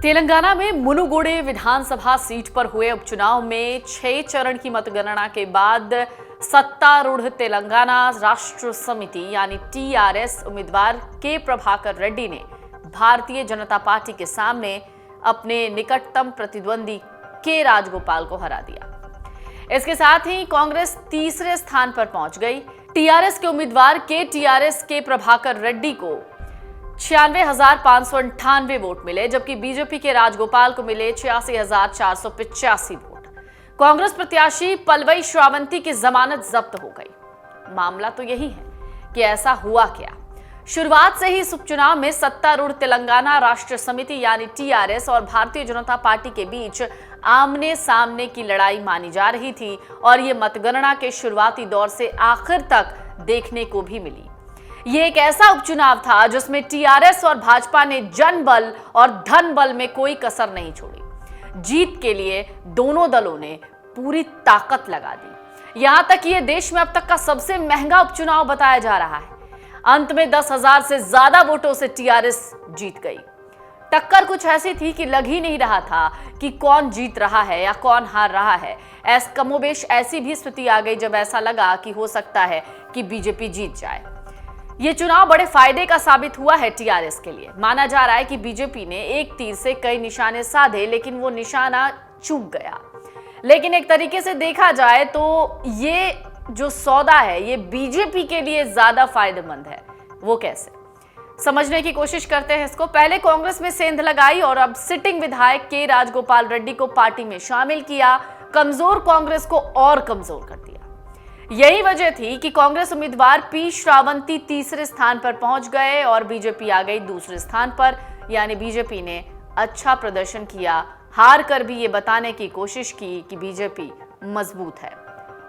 तेलंगाना में मुनुगोडे विधानसभा सीट पर हुए उपचुनाव में 6 चरण की मतगणना के बाद सत्तारूढ़ तेलंगाना राष्ट्र समिति यानी टीआरएस उम्मीदवार के प्रभाकर रेड्डी ने भारतीय जनता पार्टी के सामने अपने निकटतम प्रतिद्वंदी के राजगोपाल को हरा दिया। इसके साथ ही कांग्रेस तीसरे स्थान पर पहुंच गई। टीआरएस के उम्मीदवार के प्रभाकर रेड्डी को 96,598 वोट मिले, जबकि बीजेपी के राजगोपाल को मिले 86,485 वोट। कांग्रेस प्रत्याशी पलवई श्रावंती की जमानत जब्त हो गई। मामला तो यही है कि ऐसा हुआ क्या। शुरुआत से ही इस उपचुनाव में सत्तारूढ़ तेलंगाना राष्ट्र समिति यानी टीआरएस और भारतीय जनता पार्टी के बीच आमने सामने की लड़ाई मानी जा रही थी और ये मतगणना के शुरुआती दौर से आखिर तक देखने को भी मिली। ये एक ऐसा उपचुनाव था जिसमें टीआरएस और भाजपा ने जनबल और धन बल में कोई कसर नहीं छोड़ी। जीत के लिए दोनों दलों ने पूरी ताकत लगा दी। यहां तक ये देश में अब तक का सबसे महंगा उपचुनाव बताया जा रहा है। अंत में 10,000 से ज्यादा वोटों से टीआरएस जीत गई। टक्कर कुछ ऐसी थी कि लग ही नहीं रहा था कि कौन जीत रहा है या कौन हार रहा है। कमोबेश ऐसी भी स्थिति आ गई जब ऐसा लगा कि हो सकता है कि बीजेपी जीत जाए। ये चुनाव बड़े फायदे का साबित हुआ है टीआरएस के लिए। माना जा रहा है कि बीजेपी ने एक तीर से कई निशाने साधे, लेकिन वो निशाना चूक गया। लेकिन एक तरीके से देखा जाए तो ये जो सौदा है ये बीजेपी के लिए ज्यादा फायदेमंद है। वो कैसे, समझने की कोशिश करते हैं इसको। पहले कांग्रेस में सेंध लगाई और अब सिटिंग विधायक के राजगोपाल रेड्डी को पार्टी में शामिल किया। कमजोर कांग्रेस को और कमजोर कर दिया। यही वजह थी कि कांग्रेस उम्मीदवार पी श्रावंती तीसरे स्थान पर पहुंच गए और बीजेपी आ गई दूसरे स्थान पर। यानी बीजेपी ने अच्छा प्रदर्शन किया, हार कर भी ये बताने की कोशिश की कि बीजेपी मजबूत है।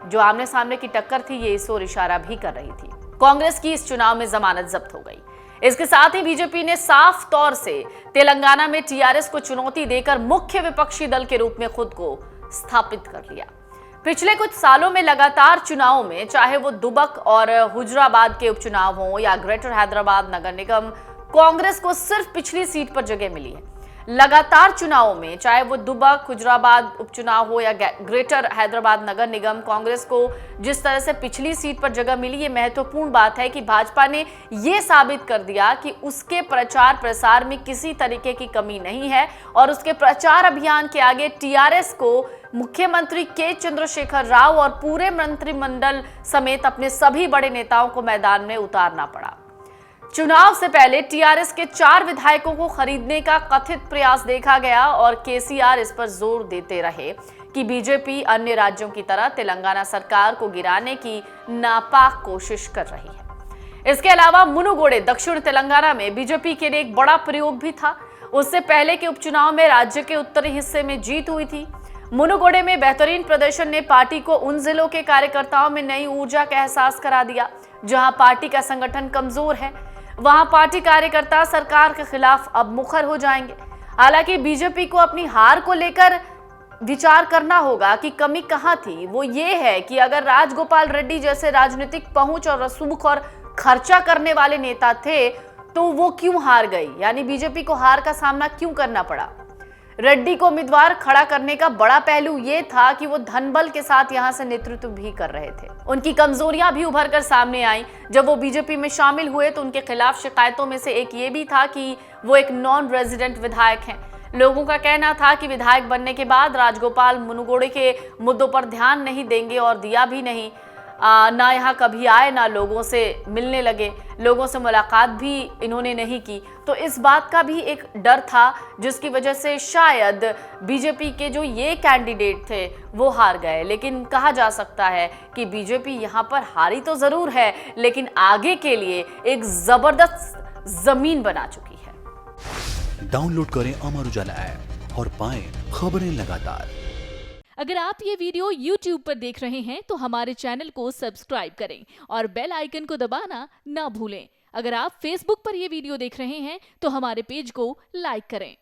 जो आमने सामने की टक्कर थी ये इस ओर इशारा भी कर रही थी। कांग्रेस की इस चुनाव में जमानत जब्त हो गई। इसके साथ ही बीजेपी ने साफ तौर से तेलंगाना में टीआरएस को चुनौती देकर मुख्य विपक्षी दल के रूप में खुद को स्थापित कर लिया। पिछले कुछ सालों में लगातार चुनावों में, चाहे वो दुबक और हुजराबाद के उपचुनाव हो या ग्रेटर हैदराबाद नगर निगम, कांग्रेस को सिर्फ पिछली सीट पर जगह मिली है। लगातार चुनावों में, चाहे वो दुबक हुजराबाद उपचुनाव हो या ग्रेटर हैदराबाद नगर निगम, कांग्रेस को जिस तरह से पिछली सीट पर जगह मिली, ये महत्वपूर्ण बात है कि भाजपा ने ये साबित कर दिया कि उसके प्रचार प्रसार में किसी तरीके की कमी नहीं है और उसके प्रचार अभियान के आगे टीआरएस को मुख्यमंत्री के चंद्रशेखर राव और पूरे मंत्रिमंडल समेत अपने सभी बड़े नेताओं को मैदान में उतारना पड़ा। चुनाव से पहले टीआरएस के 4 विधायकों को खरीदने का कथित प्रयास देखा गया और केसीआर इस पर जोर देते रहे कि बीजेपी अन्य राज्यों की तरह तेलंगाना सरकार को गिराने की नापाक कोशिश कर रही है। इसके अलावा मुनुगोडे दक्षिण तेलंगाना में बीजेपी के लिए एक बड़ा प्रयोग भी था। उससे पहले के उपचुनाव में राज्य के उत्तरी हिस्से में जीत हुई थी। मुनुगोडे में बेहतरीन प्रदर्शन ने पार्टी को उन जिलों के कार्यकर्ताओं में नई ऊर्जा का एहसास करा दिया जहां पार्टी का संगठन कमजोर है। वहां पार्टी कार्यकर्ता सरकार के खिलाफ अब मुखर हो जाएंगे। हालांकि बीजेपी को अपनी हार को लेकर विचार करना होगा कि कमी कहां थी। वो ये है कि अगर राजगोपाल रेड्डी जैसे राजनीतिक पहुंच और रसूख और खर्चा करने वाले नेता थे तो वो क्यों हार गई, यानी बीजेपी को हार का सामना क्यों करना पड़ा। रेड्डी को उम्मीदवार खड़ा करने का बड़ा पहलू यह था कि वो धनबल के साथ यहां से नेतृत्व भी कर रहे थे। उनकी कमजोरियां भी उभर कर सामने आई। जब वो बीजेपी में शामिल हुए तो उनके खिलाफ शिकायतों में से एक ये भी था कि वो एक नॉन रेजिडेंट विधायक हैं। लोगों का कहना था कि विधायक बनने के बाद राजगोपाल मुनुगोडे के मुद्दों पर ध्यान नहीं देंगे और दिया भी नहीं। ना यहाँ कभी आए, ना लोगों से मिलने लगे, लोगों से मुलाकात भी इन्होंने नहीं की। तो इस बात का भी एक डर था जिसकी वजह से शायद बीजेपी के जो ये कैंडिडेट थे वो हार गए। लेकिन कहा जा सकता है कि बीजेपी यहाँ पर हारी तो जरूर है, लेकिन आगे के लिए एक जबरदस्त जमीन बना चुकी है। डाउनलोड करें अमर उजाला ऐप और पाएं खबरें लगातार। अगर आप ये वीडियो YouTube पर देख रहे हैं तो हमारे चैनल को सब्सक्राइब करें और बेल आइकन को दबाना ना भूलें। अगर आप Facebook पर ये वीडियो देख रहे हैं तो हमारे पेज को लाइक करें।